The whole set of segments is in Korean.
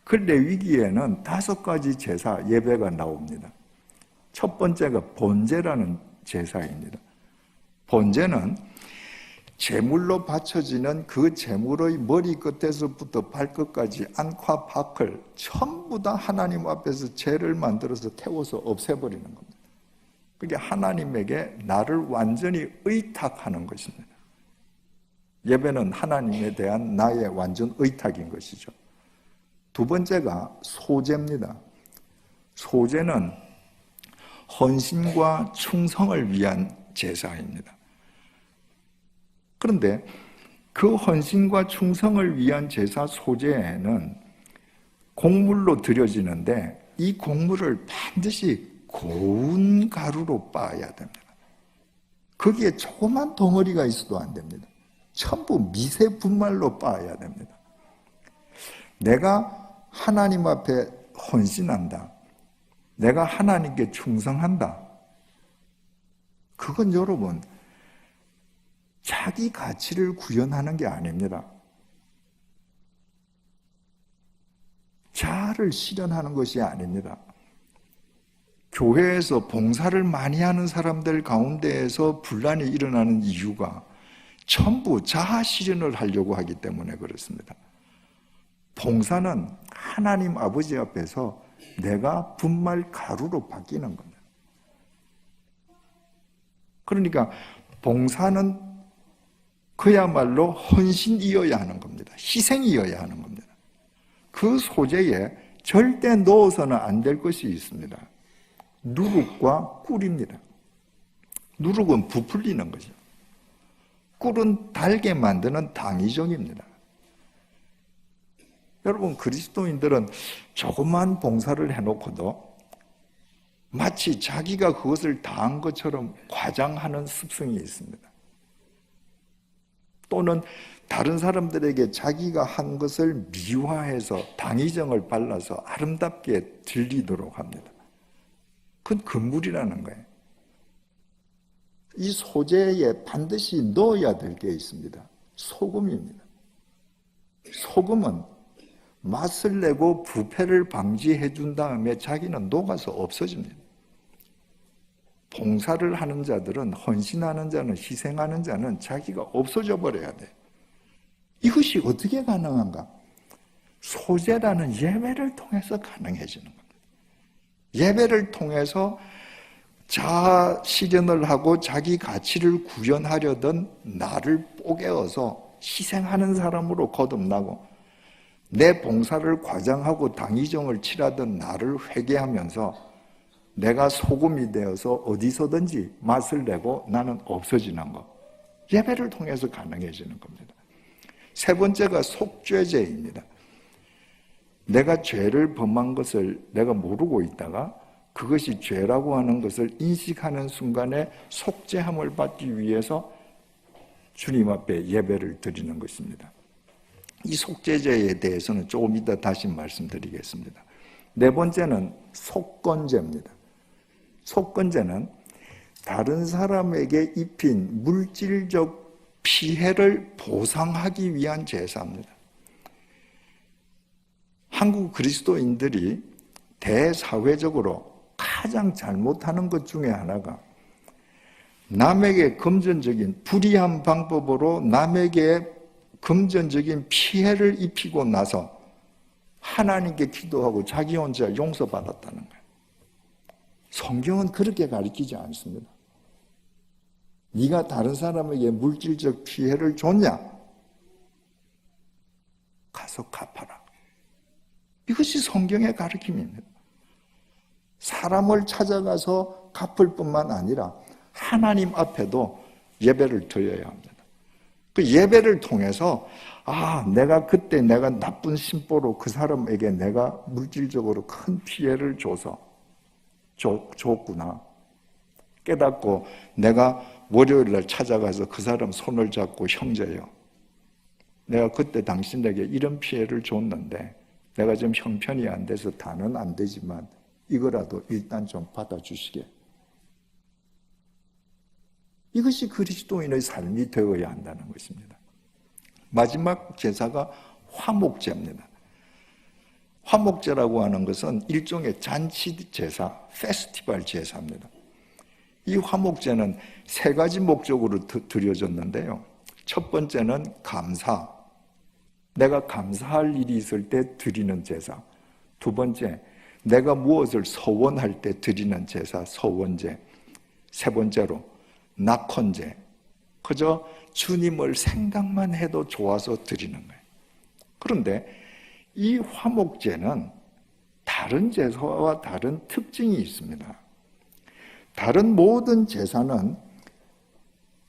그 레위기에는 5가지 제사, 예배가 나옵니다. 첫 번째가 번제라는 제사입니다. 번제는 제물로 바쳐지는 그 제물의 머리 끝에서부터 발끝까지 안과 밖을 전부 다 하나님 앞에서 죄를 만들어서 태워서 없애버리는 겁니다. 그게 하나님에게 나를 완전히 의탁하는 것입니다. 예배는 하나님에 대한 나의 완전 의탁인 것이죠. 두 번째가 소제입니다. 소제는 헌신과 충성을 위한 제사입니다. 그런데 그 헌신과 충성을 위한 제사 소제에는 곡물로 드려지는데 이 곡물을 반드시 고운 가루로 빻아야 됩니다. 거기에 조그만 덩어리가 있어도 안 됩니다. 전부 미세 분말로 빻아야 됩니다. 내가 하나님 앞에 헌신한다. 내가 하나님께 충성한다. 그건 여러분 자기 가치를 구현하는 게 아닙니다. 자아를 실현하는 것이 아닙니다. 교회에서 봉사를 많이 하는 사람들 가운데에서 분란이 일어나는 이유가 전부 자아 실현을 하려고 하기 때문에 그렇습니다. 봉사는 하나님 아버지 앞에서 내가 분말 가루로 바뀌는 겁니다. 그러니까 봉사는 그야말로 헌신이어야 하는 겁니다. 희생이어야 하는 겁니다. 그 소재에 절대 넣어서는 안 될 것이 있습니다. 누룩과 꿀입니다. 누룩은 부풀리는 거죠. 꿀은 달게 만드는 당위정입니다. 여러분, 그리스도인들은 조그만 봉사를 해놓고도 마치 자기가 그것을 다한 것처럼 과장하는 습성이 있습니다. 또는 다른 사람들에게 자기가 한 것을 미화해서 당위정을 발라서 아름답게 들리도록 합니다. 그건 금물이라는 거예요. 이 소재에 반드시 넣어야 될 게 있습니다. 소금입니다. 소금은 맛을 내고 부패를 방지해 준 다음에 자기는 녹아서 없어집니다. 봉사를 하는 자들은, 헌신하는 자는, 희생하는 자는 자기가 없어져 버려야 돼. 이것이 어떻게 가능한가? 소제라는 예배를 통해서 가능해지는 겁니다. 예배를 통해서 자아 실현을 하고 자기 가치를 구현하려던 나를 뽀개어서 희생하는 사람으로 거듭나고, 내 봉사를 과장하고 당위정을 칠하던 나를 회개하면서 내가 소금이 되어서 어디서든지 맛을 내고 나는 없어지는 것. 예배를 통해서 가능해지는 겁니다. 세 번째가 속죄제입니다. 내가 죄를 범한 것을 내가 모르고 있다가 그것이 죄라고 하는 것을 인식하는 순간에 속죄함을 받기 위해서 주님 앞에 예배를 드리는 것입니다. 이 속죄제에 대해서는 조금 이따 다시 말씀드리겠습니다. 네 번째는 속건제입니다. 속건제는 다른 사람에게 입힌 물질적 피해를 보상하기 위한 제사입니다. 한국 그리스도인들이 대사회적으로 가장 잘못하는 것 중에 하나가 남에게 금전적인 불이한 방법으로 남에게 금전적인 피해를 입히고 나서 하나님께 기도하고 자기 혼자 용서받았다는 거예요. 성경은 그렇게 가르치지 않습니다. 네가 다른 사람에게 물질적 피해를 줬냐? 가서 갚아라. 이것이 성경의 가르침입니다. 사람을 찾아가서 갚을 뿐만 아니라 하나님 앞에도 예배를 드려야 합니다. 그 예배를 통해서 내가 그때 내가 나쁜 심보로 그 사람에게 내가 물질적으로 큰 피해를 줬구나 깨닫고 내가 월요일날 찾아가서 그 사람 손을 잡고 형제요, 내가 그때 당신에게 이런 피해를 줬는데 내가 좀 형편이 안 돼서 다는 안 되지만 이거라도 일단 좀 받아주시게. 이것이 그리스도인의 삶이 되어야 한다는 것입니다. 마지막 제사가 화목제입니다. 화목제라고 하는 것은 일종의 잔치 제사, 페스티벌 제사입니다. 이 화목제는 세 가지 목적으로 드려졌는데요. 첫 번째는 감사, 내가 감사할 일이 있을 때 드리는 제사. 두 번째, 내가 무엇을 서원할 때 드리는 제사, 서원제. 세 번째로 낙헌제, 그저 주님을 생각만 해도 좋아서 드리는 거예요. 그런데 이 화목제는 다른 제사와 다른 특징이 있습니다. 다른 모든 제사는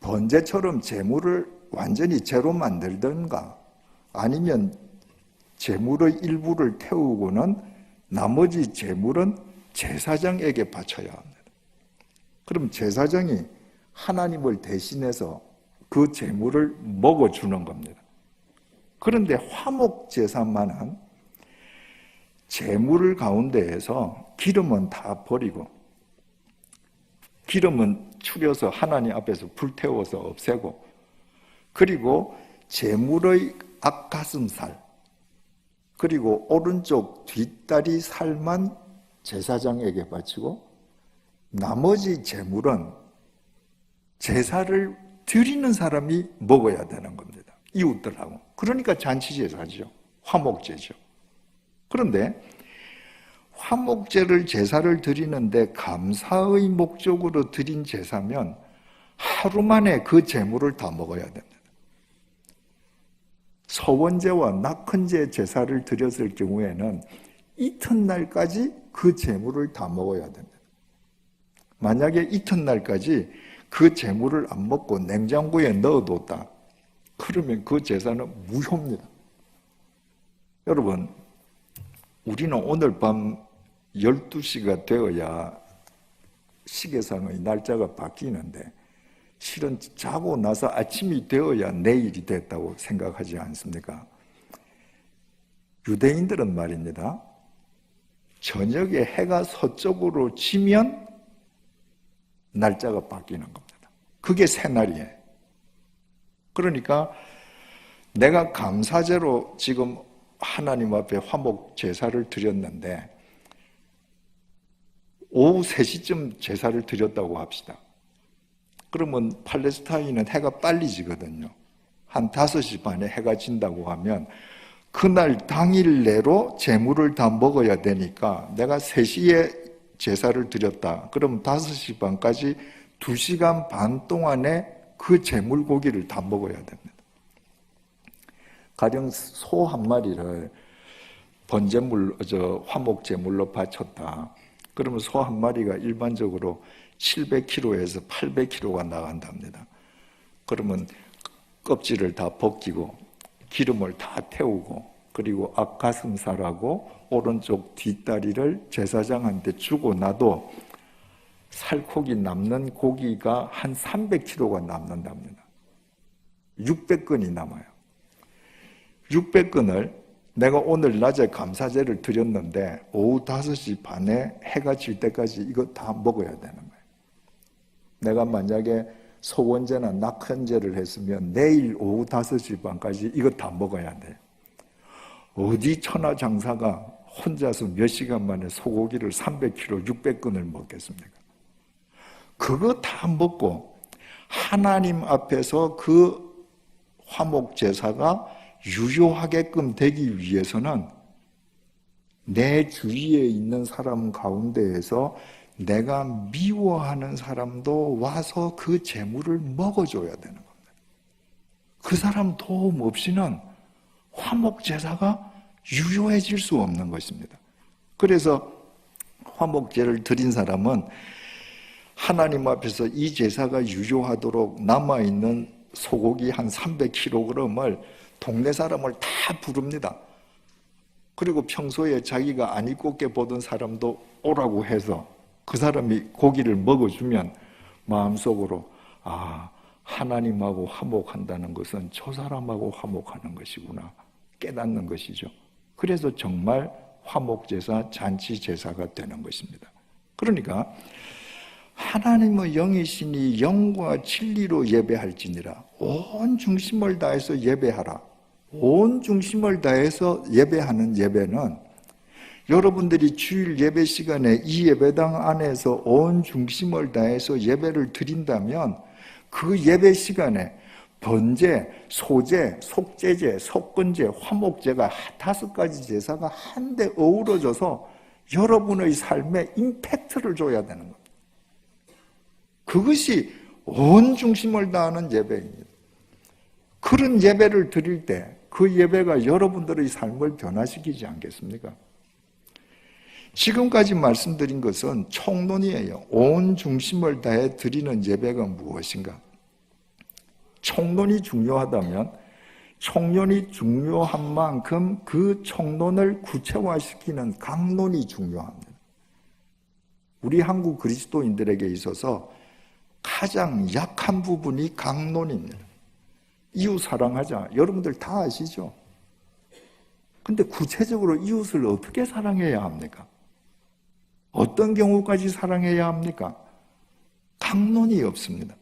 번제처럼 제물을 완전히 제로 만들든가 아니면 제물의 일부를 태우고는 나머지 제물은 제사장에게 바쳐야 합니다. 그럼 제사장이 하나님을 대신해서 그 제물을 먹어주는 겁니다. 그런데 화목제사만은 제물 가운데에서 기름은 다 버리고 기름은 추려서 하나님 앞에서 불태워서 없애고 그리고 제물의 앞가슴살 그리고 오른쪽 뒷다리 살만 제사장에게 바치고 나머지 제물은 제사를 드리는 사람이 먹어야 되는 겁니다. 이웃들하고. 그러니까 잔치제사죠. 화목제죠. 그런데 화목제를 제사를 드리는데 감사의 목적으로 드린 제사면 하루 만에 그 제물을 다 먹어야 됩니다. 서원제와 낙헌제 제사를 드렸을 경우에는 이튿날까지 그 제물을 다 먹어야 됩니다. 만약에 이튿날까지 그 제물을 안 먹고 냉장고에 넣어뒀다. 그러면 그 제사는 무효입니다. 여러분, 우리는 오늘 밤 12시가 되어야 시계상의 날짜가 바뀌는데 실은 자고 나서 아침이 되어야 내일이 됐다고 생각하지 않습니까? 유대인들은 말입니다. 저녁에 해가 서쪽으로 지면 날짜가 바뀌는 겁니다. 그게 새날이에요. 그러니까 내가 감사제로 지금 하나님 앞에 화목 제사를 드렸는데 오후 3시쯤 제사를 드렸다고 합시다. 그러면 팔레스타인은 해가 빨리 지거든요. 한 5시 반에 해가 진다고 하면 그날 당일 내로 제물을 다 먹어야 되니까 내가 3시에 제사를 드렸다. 그럼 5시 반까지 2시간 반 동안에 그 제물고기를 다 먹어야 됩니다. 가령 소 한 마리를 번제물, 화목제물로 바쳤다. 그러면 소 한 마리가 일반적으로 700kg에서 800kg가 나간답니다. 그러면 껍질을 다 벗기고 기름을 다 태우고 그리고 앞가슴살하고 오른쪽 뒷다리를 제사장한테 주고 나도 살코기 남는 고기가 한 300kg가 남는답니다. 600근이 남아요. 600근을 내가 오늘 낮에 감사제를 드렸는데 오후 5시 반에 해가 질 때까지 이거 다 먹어야 되는 거예요. 내가 만약에 소원제나 낙헌제를 했으면 내일 오후 5시 반까지 이거 다 먹어야 돼요. 어디 천하장사가 혼자서 몇 시간 만에 소고기를 300kg, 600근을 먹겠습니까? 그거 다 먹고 하나님 앞에서 그 화목제사가 유효하게끔 되기 위해서는 내 주위에 있는 사람 가운데에서 내가 미워하는 사람도 와서 그 제물을 먹어줘야 되는 겁니다. 그 사람 도움 없이는 화목제사가 유효해질 수 없는 것입니다. 그래서 화목제를 드린 사람은 하나님 앞에서 이 제사가 유효하도록 남아있는 소고기 한 300kg을 동네 사람을 다 부릅니다. 그리고 평소에 자기가 안 입곱게 보던 사람도 오라고 해서 그 사람이 고기를 먹어주면 마음속으로 하나님하고 화목한다는 것은 저 사람하고 화목하는 것이구나 깨닫는 것이죠. 그래서 정말 화목제사, 잔치제사가 되는 것입니다. 그러니까 하나님의 영이시니 영과 진리로 예배할지니라. 온 중심을 다해서 예배하라. 온 중심을 다해서 예배하는 예배는 여러분들이 주일 예배 시간에 이 예배당 안에서 온 중심을 다해서 예배를 드린다면 그 예배 시간에 번제, 소제, 속제제, 속건제, 화목제가 5가지 제사가 한데 어우러져서 여러분의 삶에 임팩트를 줘야 되는 겁니다. 그것이 온 중심을 다하는 예배입니다. 그런 예배를 드릴 때 그 예배가 여러분들의 삶을 변화시키지 않겠습니까? 지금까지 말씀드린 것은 총론이에요. 온 중심을 다해 드리는 예배가 무엇인가? 총론이 중요하다면 총론이 중요한 만큼 그 총론을 구체화시키는 강론이 중요합니다. 우리 한국 그리스도인들에게 있어서 가장 약한 부분이 강론입니다. 이웃 사랑하자. 여러분들 다 아시죠? 근데 구체적으로 이웃을 어떻게 사랑해야 합니까? 어떤 경우까지 사랑해야 합니까? 강론이 없습니다.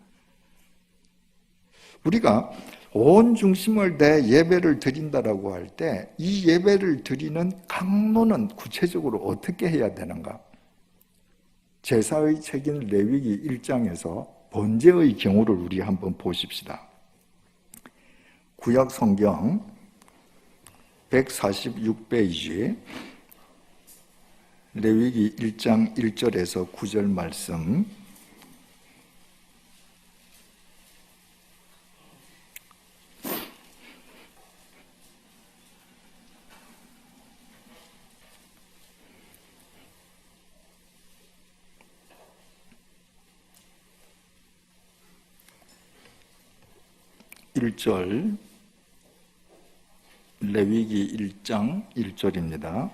우리가 온 중심을 내 예배를 드린다라고 할 때 이 예배를 드리는 강론은 구체적으로 어떻게 해야 되는가? 제사의 책인 레위기 1장에서 번제의 경우를 우리 한번 보십시다. 구약 성경 146페이지 레위기 1장 1절에서 9절 말씀. 레위기 1장 1절입니다.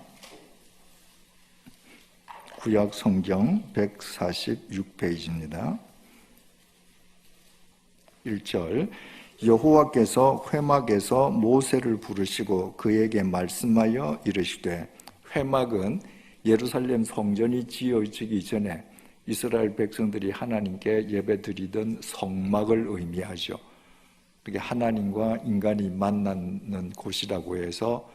구약 성경 146페이지입니다. 1절 여호와께서 회막에서 모세를 부르시고 그에게 말씀하여 이르시되, 회막은 예루살렘 성전이 지어지기 전에 이스라엘 백성들이 하나님께 예배드리던 성막을 의미하죠. 그게 하나님과 인간이 만나는 곳이라고 해서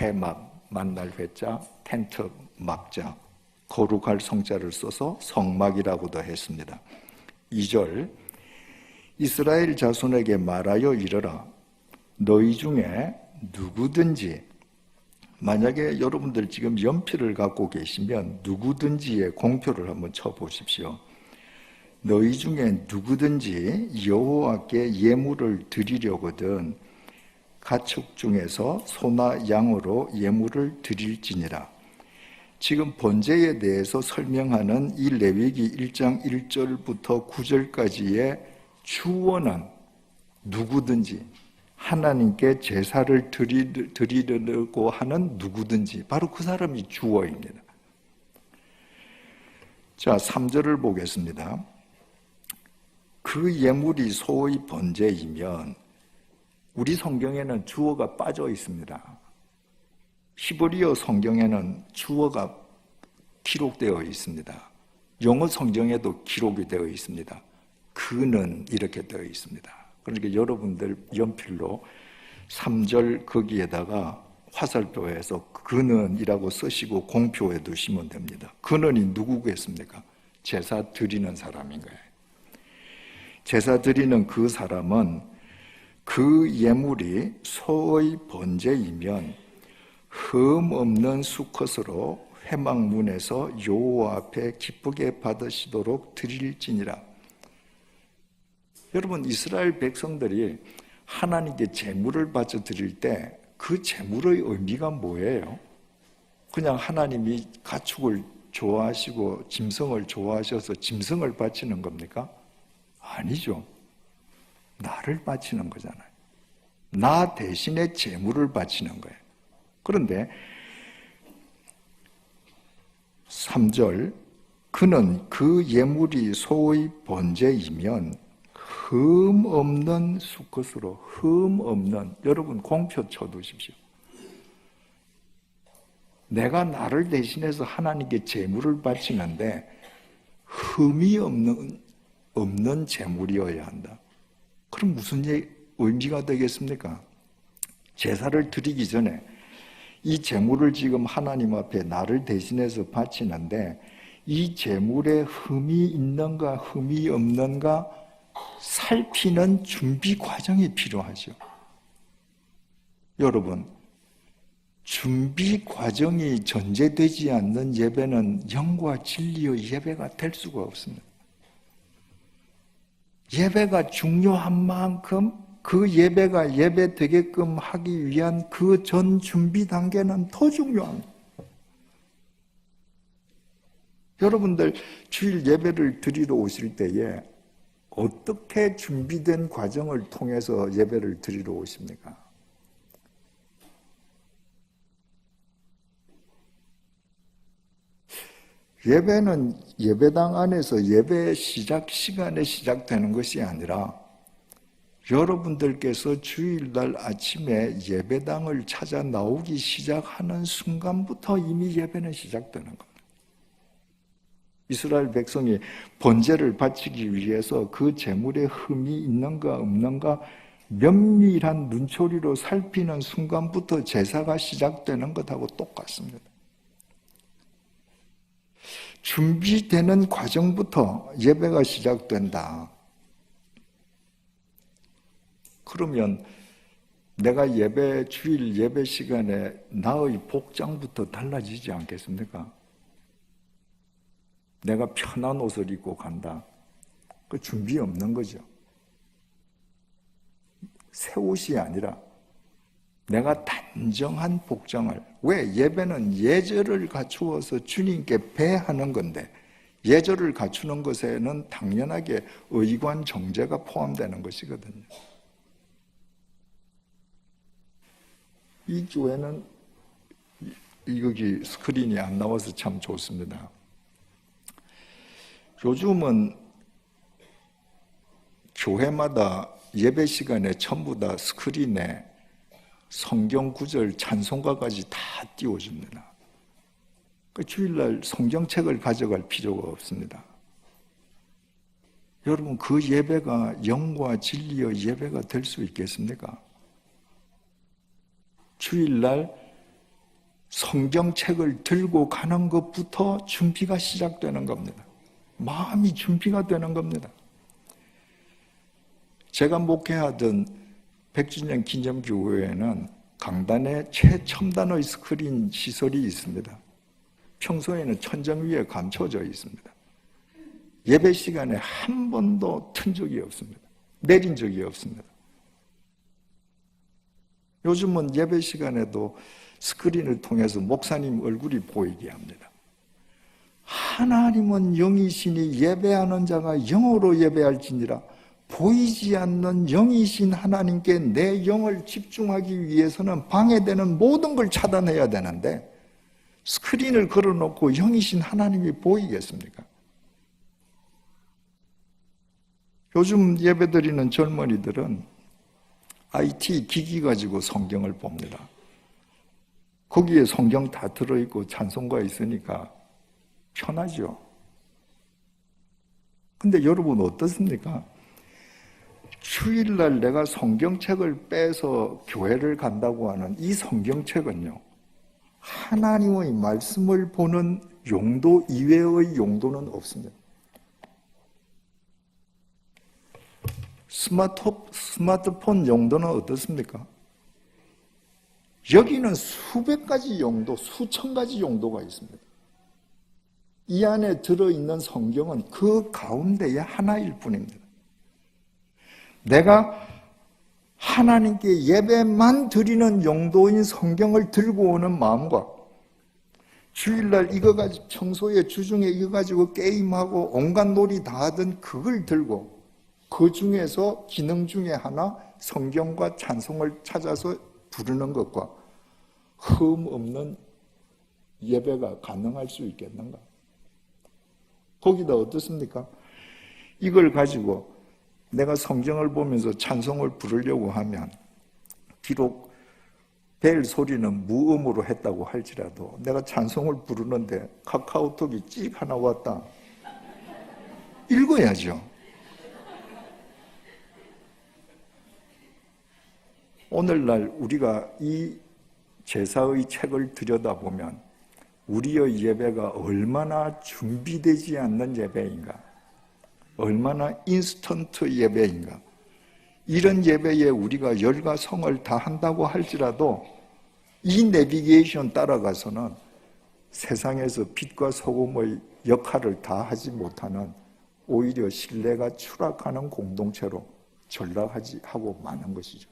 회막, 만날 회자, 텐트, 막자, 거룩할 성자를 써서 성막이라고도 했습니다. 2절 이스라엘 자손에게 말하여 이르라. 너희 중에 누구든지, 만약에 여러분들 지금 연필을 갖고 계시면 누구든지의 공표를 한번 쳐보십시오. 너희 중에 누구든지 여호와께 예물을 드리려거든 가축 중에서 소나 양으로 예물을 드릴지니라. 지금 번제에 대해서 설명하는 이 레위기 1장 1절부터 9절까지의 주어는 누구든지, 하나님께 제사를 드리려고 하는 누구든지, 바로 그 사람이 주어입니다. 자, 3절을 보겠습니다. 그 예물이 소의 번제이면, 우리 성경에는 주어가 빠져 있습니다. 히브리어 성경에는 주어가 기록되어 있습니다. 영어 성경에도 기록이 되어 있습니다. 그는 이렇게 되어 있습니다. 그러니까 여러분들 연필로 3절 거기에다가 화살표에서 그는이라고 쓰시고 공표해 두시면 됩니다. 그는이 누구겠습니까? 제사 드리는 사람인 거예요. 제사 드리는 그 사람은 그 예물이 소의 번제이면 흠 없는 수컷으로 회막문에서 여호와 앞에 기쁘게 받으시도록 드릴지니라. 여러분, 이스라엘 백성들이 하나님께 제물을 바쳐 드릴 때 그 제물의 의미가 뭐예요? 그냥 하나님이 가축을 좋아하시고 짐승을 좋아하셔서 짐승을 바치는 겁니까? 아니죠. 나를 바치는 거잖아요. 나 대신에 제물을 바치는 거예요. 그런데 3절 그는 그 예물이 소의 번제이면 흠 없는 수컷으로, 흠 없는, 여러분 공표 쳐두십시오. 내가 나를 대신해서 하나님께 제물을 바치는데 흠이 없는 제물이어야 한다. 그럼 무슨 의미가 되겠습니까? 제사를 드리기 전에 이 제물을 지금 하나님 앞에 나를 대신해서 바치는데 이 제물에 흠이 있는가 흠이 없는가 살피는 준비 과정이 필요하죠. 여러분, 준비 과정이 전제되지 않는 예배는 영과 진리의 예배가 될 수가 없습니다. 예배가 중요한 만큼 그 예배가 예배 되게끔 하기 위한 그 전 준비 단계는 더 중요합니다. 여러분들 주일 예배를 드리러 오실 때에 어떻게 준비된 과정을 통해서 예배를 드리러 오십니까? 예배는 예배당 안에서 예배 시작 시간에 시작되는 것이 아니라 여러분들께서 주일날 아침에 예배당을 찾아 나오기 시작하는 순간부터 이미 예배는 시작되는 겁니다. 이스라엘 백성이 번제를 바치기 위해서 그 제물에 흠이 있는가 없는가 면밀한 눈초리로 살피는 순간부터 제사가 시작되는 것하고 똑같습니다. 준비되는 과정부터 예배가 시작된다. 그러면 내가 주일 예배 시간에 나의 복장부터 달라지지 않겠습니까? 내가 편한 옷을 입고 간다. 그 준비 없는 거죠. 새 옷이 아니라 내가 단정한 복장을, 왜? 예배는 예절을 갖추어서 주님께 배하는 건데 예절을 갖추는 것에는 당연하게 의관 정제가 포함되는 것이거든요. 이 교회는 여기 스크린이 안 나와서 참 좋습니다. 요즘은 교회마다 예배 시간에 전부 다 스크린에 성경 구절 찬송가까지 다 띄워줍니다. 주일날 성경책을 가져갈 필요가 없습니다. 여러분, 그 예배가 영과 진리의 예배가 될 수 있겠습니까? 주일날 성경책을 들고 가는 것부터 준비가 시작되는 겁니다. 마음이 준비가 되는 겁니다. 제가 목회하던 100주년 기념교회에는 강단에 최첨단의 스크린 시설이 있습니다. 평소에는 천정 위에 감춰져 있습니다. 예배 시간에 한 번도 튼 적이 없습니다. 내린 적이 없습니다. 요즘은 예배 시간에도 스크린을 통해서 목사님 얼굴이 보이게 합니다. 하나님은 영이시니 예배하는 자가 영으로 예배할지니라. 보이지 않는 영이신 하나님께 내 영을 집중하기 위해서는 방해되는 모든 걸 차단해야 되는데 스크린을 걸어놓고 영이신 하나님이 보이겠습니까? 요즘 예배드리는 젊은이들은 IT 기기 가지고 성경을 봅니다. 거기에 성경 다 들어있고 찬송가 있으니까 편하죠. 근데 여러분 어떻습니까? 주일날 내가 성경책을 빼서 교회를 간다고 하는 이 성경책은요, 하나님의 말씀을 보는 용도 이외의 용도는 없습니다. 스마트폰 용도는 어떻습니까? 여기는 수백 가지 용도, 수천 가지 용도가 있습니다. 이 안에 들어있는 성경은 그 가운데의 하나일 뿐입니다. 내가 하나님께 예배만 드리는 용도인 성경을 들고 오는 마음과 주일날 이거 가지고 평소에 주중에 이거 가지고 게임하고 온갖 놀이 다 하던 그걸 들고 그 중에서 기능 중에 하나 성경과 찬송을 찾아서 부르는 것과 흠 없는 예배가 가능할 수 있겠는가? 거기다 어떻습니까? 이걸 가지고 내가 성경을 보면서 찬송을 부르려고 하면 비록 벨 소리는 무음으로 했다고 할지라도 내가 찬송을 부르는데 카카오톡이 찍 하나 왔다. 읽어야죠. 오늘날 우리가 이 제사의 책을 들여다보면 우리의 예배가 얼마나 준비되지 않는 예배인가, 얼마나 인스턴트 예배인가. 이런 예배에 우리가 열과 성을 다 한다고 할지라도 이 내비게이션 따라가서는 세상에서 빛과 소금의 역할을 다 하지 못하는, 오히려 신뢰가 추락하는 공동체로 전락하고 마는 것이죠.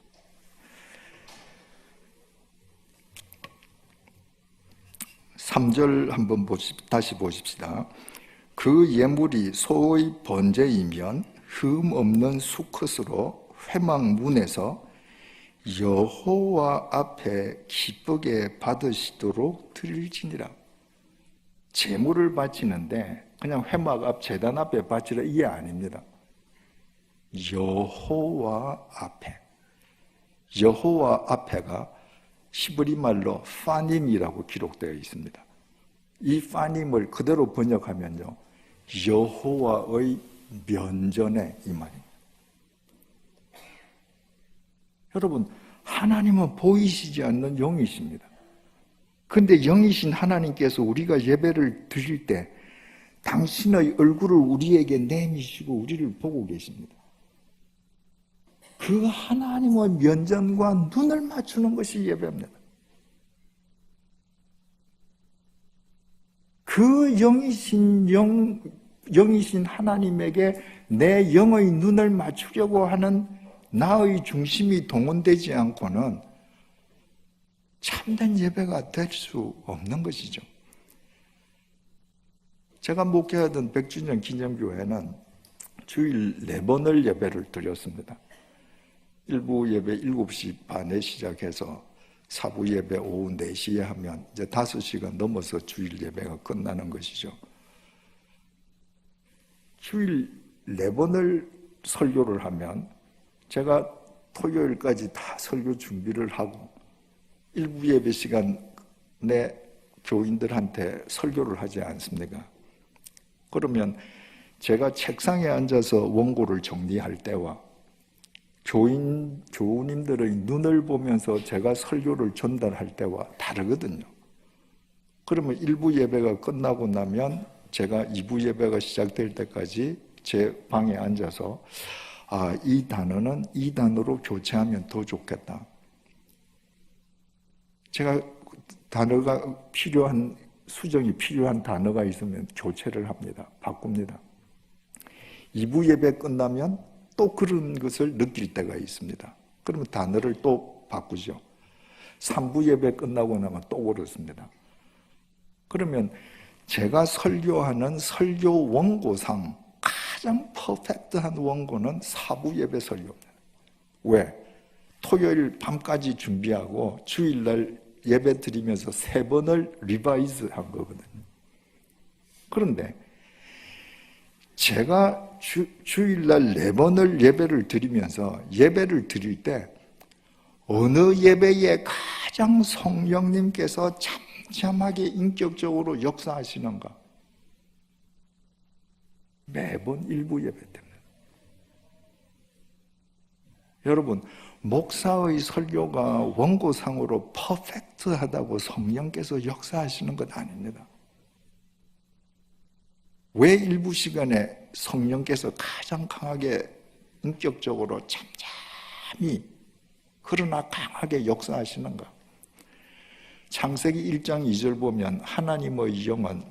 (3절) 한번 다시 보십시다. 그 예물이 소의 번제이면 흠 없는 수컷으로 회막문에서 여호와 앞에 기쁘게 받으시도록 드릴지니라. 제물을 바치는데 그냥 회막 앞 제단 앞에 바치라 이게 아닙니다. 여호와 앞에. 여호와 앞에가 히브리 말로 파님이라고 기록되어 있습니다. 이 파님을 그대로 번역하면요, 여호와의 면전에, 이 말입니다. 여러분, 하나님은 보이시지 않는 영이십니다. 근데 영이신 하나님께서 우리가 예배를 드릴 때 당신의 얼굴을 우리에게 내미시고 우리를 보고 계십니다. 그 하나님의 면전과 눈을 맞추는 것이 예배입니다. 그 영이신 하나님에게 내 영의 눈을 맞추려고 하는 나의 중심이 동원되지 않고는 참된 예배가 될 수 없는 것이죠. 제가 목회하던 백주년 기념교회는 주일 4번을 예배를 드렸습니다. 1부 예배 7시 반에 시작해서 4부 예배 오후 4시에 하면 이제 5시간 넘어서 주일 예배가 끝나는 것이죠. 주일 4번을 설교를 하면 제가 토요일까지 다 설교 준비를 하고 1부 예배 시간에 교인들한테 설교를 하지 않습니까? 그러면 제가 책상에 앉아서 원고를 정리할 때와 교우님들의 눈을 보면서 제가 설교를 전달할 때와 다르거든요. 그러면 1부 예배가 끝나고 나면 제가 2부 예배가 시작될 때까지 제 방에 앉아서 이 단어는 이 단어로 교체하면 더 좋겠다. 제가 단어가 필요한, 수정이 필요한 단어가 있으면 교체를 합니다. 바꿉니다. 2부 예배 끝나면 또 그런 것을 느낄 때가 있습니다. 그러면 단어를 또 바꾸죠. 3부 예배 끝나고 나면 또 그렇습니다. 그러면 제가 설교하는 설교 원고상 가장 퍼펙트한 원고는 4부 예배 설교입니다. 왜? 토요일 밤까지 준비하고 주일날 예배 드리면서 3번을 리바이즈 한 거거든요. 그런데 제가 주일날 4번을 예배를 드리면서 예배를 드릴 때 어느 예배에 가장 성령님께서 잠잠하게 인격적으로 역사하시는가? 매번 1부 예배 때입니다. 여러분, 목사의 설교가 원고상으로 퍼펙트하다고 성령께서 역사하시는 것 아닙니다. 왜 일부 시간에 성령께서 가장 강하게 인격적으로 잠잠히 그러나 강하게 역사하시는가? 창세기 1장 2절 보면 하나님의 영은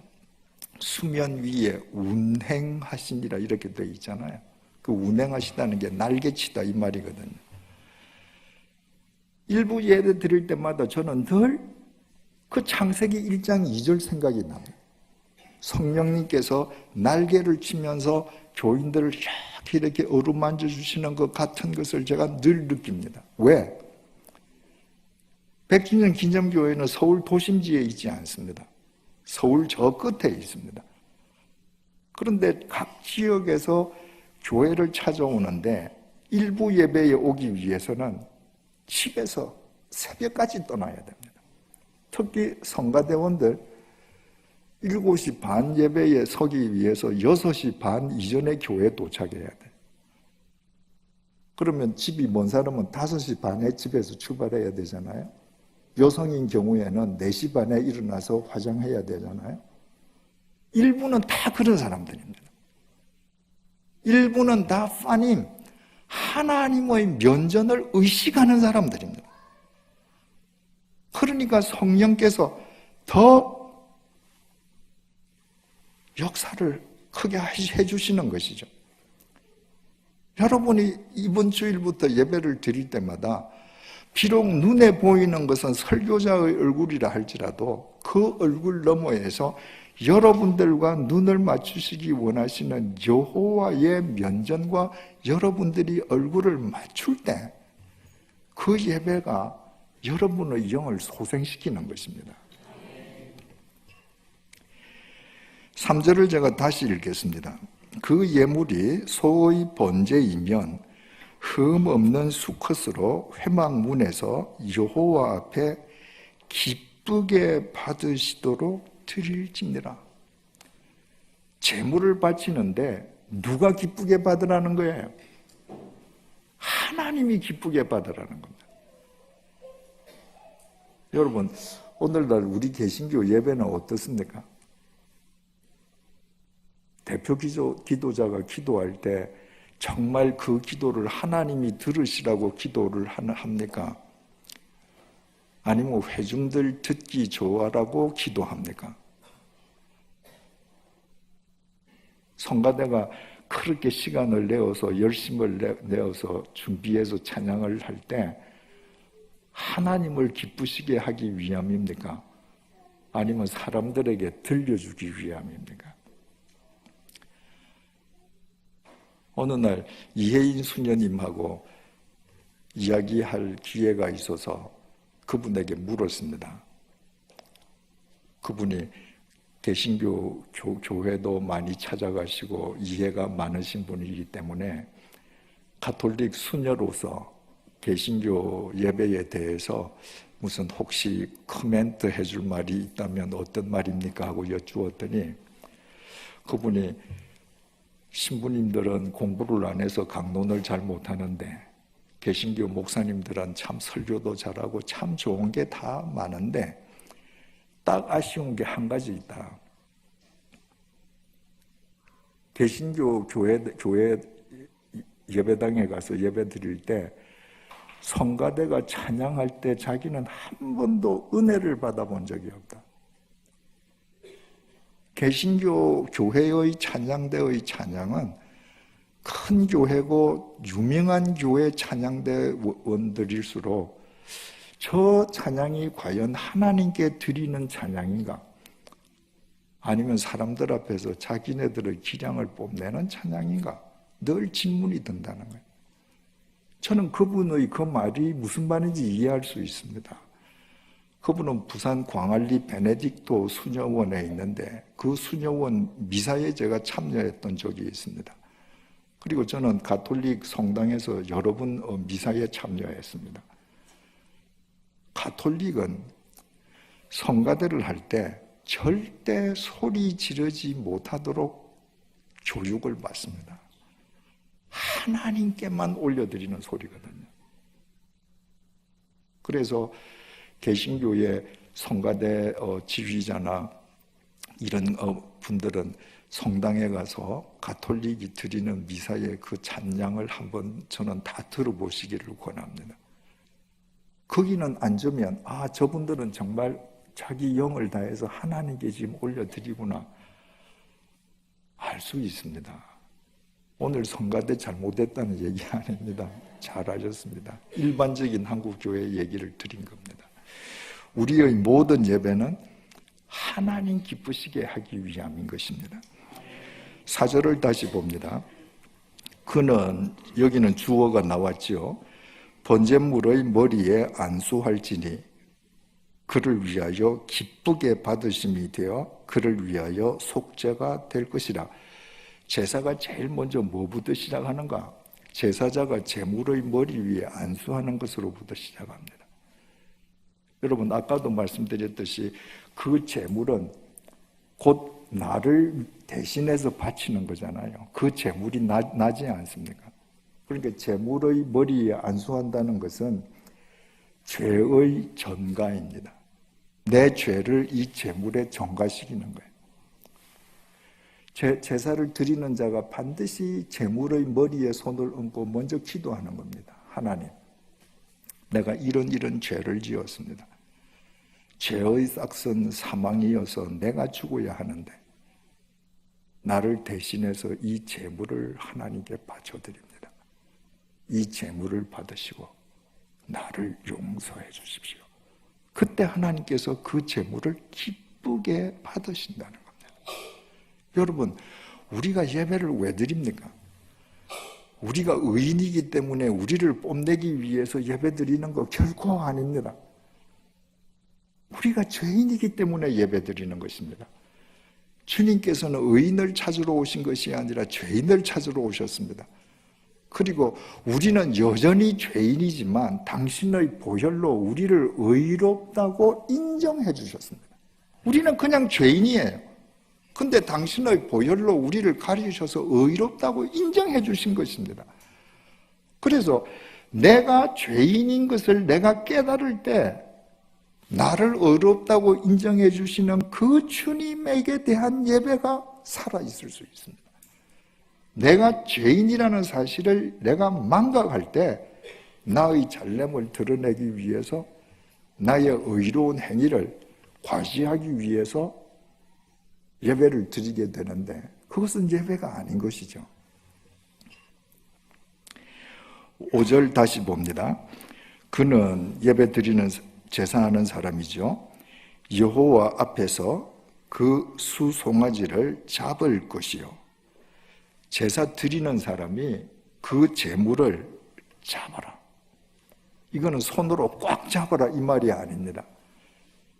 수면 위에 운행하시니라 이렇게 되어 있잖아요. 그 운행하시다는 게 날개치다 이 말이거든요. 일부 예배 드릴 때마다 저는 늘 그 창세기 1장 2절 생각이 납니다. 성령님께서 날개를 치면서 교인들을 이렇게 어루만져 주시는 것 같은 것을 제가 늘 느낍니다. 왜? 백주년 기념교회는 서울 도심지에 있지 않습니다. 서울 저 끝에 있습니다. 그런데 각 지역에서 교회를 찾아오는데 일부 예배에 오기 위해서는 집에서 새벽까지 떠나야 됩니다. 특히 성가대원들 7시 반 예배에 서기 위해서 6시 반 이전에 교회에 도착해야 돼. 그러면 집이 먼 사람은 5시 반에 집에서 출발해야 되잖아요. 여성인 경우에는 4시 반에 일어나서 화장해야 되잖아요. 일부는 다 그런 사람들입니다. 일부는 다 파님, 하나님의 면전을 의식하는 사람들입니다. 그러니까 성령께서 더 역사를 크게 해주시는 것이죠. 여러분이 이번 주일부터 예배를 드릴 때마다 비록 눈에 보이는 것은 설교자의 얼굴이라 할지라도 그 얼굴 너머에서 여러분들과 눈을 맞추시기 원하시는 여호와의 면전과 여러분들이 얼굴을 맞출 때 그 예배가 여러분의 영을 소생시키는 것입니다. 3절을 제가 다시 읽겠습니다. 그 예물이 소의 번제이면 흠 없는 수컷으로 회막문에서 여호와 앞에 기쁘게 받으시도록 드릴지니라. 제물을 바치는데 누가 기쁘게 받으라는 거예요? 하나님이 기쁘게 받으라는 겁니다. 여러분, 오늘날 우리 개신교 예배는 어떻습니까? 대표 기도자가 기도할 때 정말 그 기도를 하나님이 들으시라고 기도를 합니까? 아니면 회중들 듣기 좋아라고 기도합니까? 성가대가 그렇게 시간을 내어서 열심을 내어서 준비해서 찬양을 할 때 하나님을 기쁘시게 하기 위함입니까? 아니면 사람들에게 들려주기 위함입니까? 어느 날 이혜인 수녀님하고 이야기할 기회가 있어서 그분에게 물었습니다. 그분이 개신교 교회도 많이 찾아가시고 이해가 많으신 분이기 때문에 가톨릭 수녀로서 개신교 예배에 대해서 무슨 혹시 코멘트 해줄 말이 있다면 어떤 말입니까? 하고 여쭈었더니 그분이 신부님들은 공부를 안 해서 강론을 잘 못하는데 개신교 목사님들은 참 설교도 잘하고 참 좋은 게 다 많은데 딱 아쉬운 게 한 가지 있다. 개신교 교회 예배당에 가서 예배 드릴 때 성가대가 찬양할 때 자기는 한 번도 은혜를 받아본 적이 없다. 개신교 교회의 찬양대의 찬양은 큰 교회고 유명한 교회 찬양대원들일수록 저 찬양이 과연 하나님께 드리는 찬양인가? 아니면 사람들 앞에서 자기네들의 기량을 뽐내는 찬양인가? 늘 질문이 든다는 거예요. 저는 그분의 그 말이 무슨 말인지 이해할 수 있습니다. 그분은 부산 광안리 베네딕토 수녀원에 있는데 그 수녀원 미사에 제가 참여했던 적이 있습니다. 그리고 저는 가톨릭 성당에서 여러 번 미사에 참여했습니다. 가톨릭은 성가대를 할 때 절대 소리 지르지 못하도록 교육을 받습니다. 하나님께만 올려드리는 소리거든요. 그래서 개신교의 성가대 지휘자나 이런 분들은 성당에 가서 가톨릭이 드리는 미사의 그 찬양을 한번 저는 다 들어보시기를 권합니다. 거기는 앉으면 아, 저분들은 정말 자기 영을 다해서 하나님께 지금 올려드리구나 알 수 있습니다. 오늘 성가대 잘못했다는 얘기 아닙니다. 잘하셨습니다. 일반적인 한국교회 얘기를 드린 겁니다. 우리의 모든 예배는 하나님 기쁘시게 하기 위함인 것입니다. 4절을 다시 봅니다. 그는, 여기는 주어가 나왔죠. 번제물의 머리에 안수할지니 그를 위하여 기쁘게 받으심이 되어 그를 위하여 속죄가 될 것이라. 제사가 제일 먼저 뭐부터 시작하는가? 제사자가 제물의 머리 위에 안수하는 것으로부터 시작합니다. 여러분, 아까도 말씀드렸듯이 그 제물은 곧 나를 대신해서 바치는 거잖아요. 그 제물이 나지 않습니까? 그러니까 제물의 머리에 안수한다는 것은 죄의 전가입니다. 내 죄를 이 제물에 전가시키는 거예요. 제사를 드리는 자가 반드시 제물의 머리에 손을 얹고 먼저 기도하는 겁니다. 하나님, 내가 이런 죄를 지었습니다. 죄의 싹은 사망이어서 내가 죽어야 하는데 나를 대신해서 이 제물을 하나님께 바쳐드립니다. 이 제물을 받으시고 나를 용서해 주십시오. 그때 하나님께서 그 제물을 기쁘게 받으신다는 겁니다. 여러분, 우리가 예배를 왜 드립니까? 우리가 의인이기 때문에 우리를 뽐내기 위해서 예배 드리는 거 결코 아닙니다. 우리가 죄인이기 때문에 예배 드리는 것입니다. 주님께서는 의인을 찾으러 오신 것이 아니라 죄인을 찾으러 오셨습니다. 그리고 우리는 여전히 죄인이지만 당신의 보혈로 우리를 의롭다고 인정해 주셨습니다. 우리는 그냥 죄인이에요. 근데 당신의 보혈로 우리를 가리셔서 의롭다고 인정해 주신 것입니다. 그래서 내가 죄인인 것을 내가 깨달을 때 나를 의롭다고 인정해 주시는 그 주님에게 대한 예배가 살아있을 수 있습니다. 내가 죄인이라는 사실을 내가 망각할 때 나의 잘됨을 드러내기 위해서 나의 의로운 행위를 과시하기 위해서 예배를 드리게 되는데 그것은 예배가 아닌 것이죠. 5절 다시 봅니다. 그는 예배 드리는 제사하는 사람이죠. 여호와 앞에서 그 수송아지를 잡을 것이요. 제사 드리는 사람이 그 제물을 잡아라. 이거는 손으로 꽉 잡아라 이 말이 아닙니다.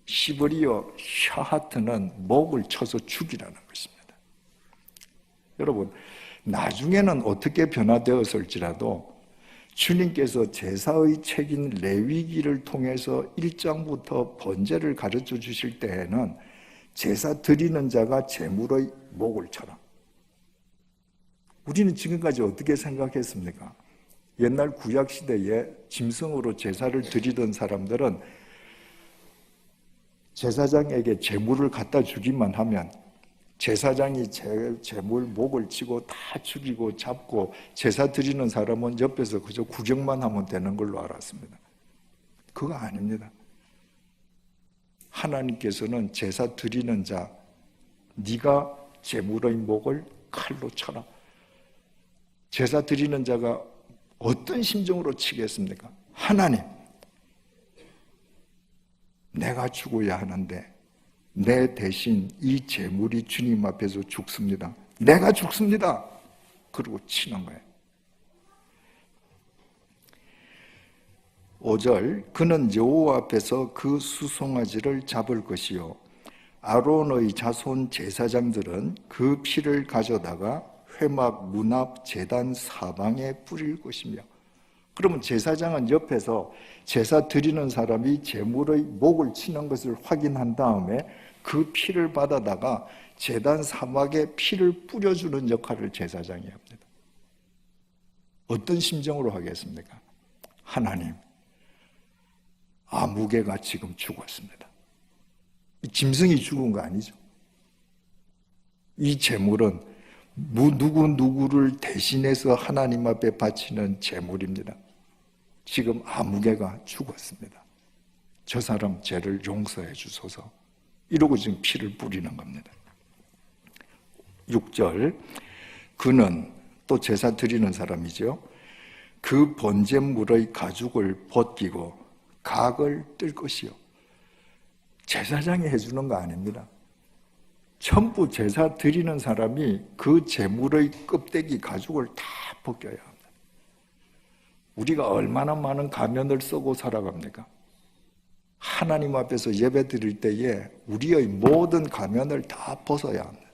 시브리어 샤하트는 목을 쳐서 죽이라는 것입니다. 여러분, 나중에는 어떻게 변화되었을지라도 주님께서 제사의 책인 레위기를 통해서 1장부터 번제를 가르쳐 주실 때에는 제사 드리는 자가 제물의 목을 쳐라. 우리는 지금까지 어떻게 생각했습니까? 옛날 구약시대에 짐승으로 제사를 드리던 사람들은 제사장에게 제물을 갖다 주기만 하면 제사장이 제물 목을 치고 다 죽이고 잡고 제사 드리는 사람은 옆에서 그저 구경만 하면 되는 걸로 알았습니다. 그거 아닙니다. 하나님께서는 제사 드리는 자, 네가 제물의 목을 칼로 쳐라. 제사 드리는 자가 어떤 심정으로 치겠습니까? 하나님, 내가 죽어야 하는데 내 대신 이 제물이 주님 앞에서 죽습니다. 내가 죽습니다. 그리고 치는 거예요. 5절, 그는 여호와 앞에서 그 수송아지를 잡을 것이요 아론의 자손 제사장들은 그 피를 가져다가 회막 문 앞 제단 사방에 뿌릴 것이며. 그러면 제사장은 옆에서 제사 드리는 사람이 제물의 목을 치는 것을 확인한 다음에 그 피를 받아다가 제단 사막에 피를 뿌려주는 역할을 제사장이 합니다. 어떤 심정으로 하겠습니까? 하나님, 아무개가 지금 죽었습니다. 짐승이 죽은 거 아니죠? 이 제물은 누구를 대신해서 하나님 앞에 바치는 제물입니다. 지금 아무개가 죽었습니다. 저 사람 죄를 용서해 주소서. 이러고 지금 피를 뿌리는 겁니다. 6절, 그는 또 제사 드리는 사람이죠. 그 번제물의 가죽을 벗기고 각을 뜰 것이요. 제사장이 해주는 거 아닙니다. 전부 제사 드리는 사람이 그 제물의 껍데기 가죽을 다 벗겨야 합니다. 우리가 얼마나 많은 가면을 쓰고 살아갑니까? 하나님 앞에서 예배 드릴 때에 우리의 모든 가면을 다 벗어야 합니다.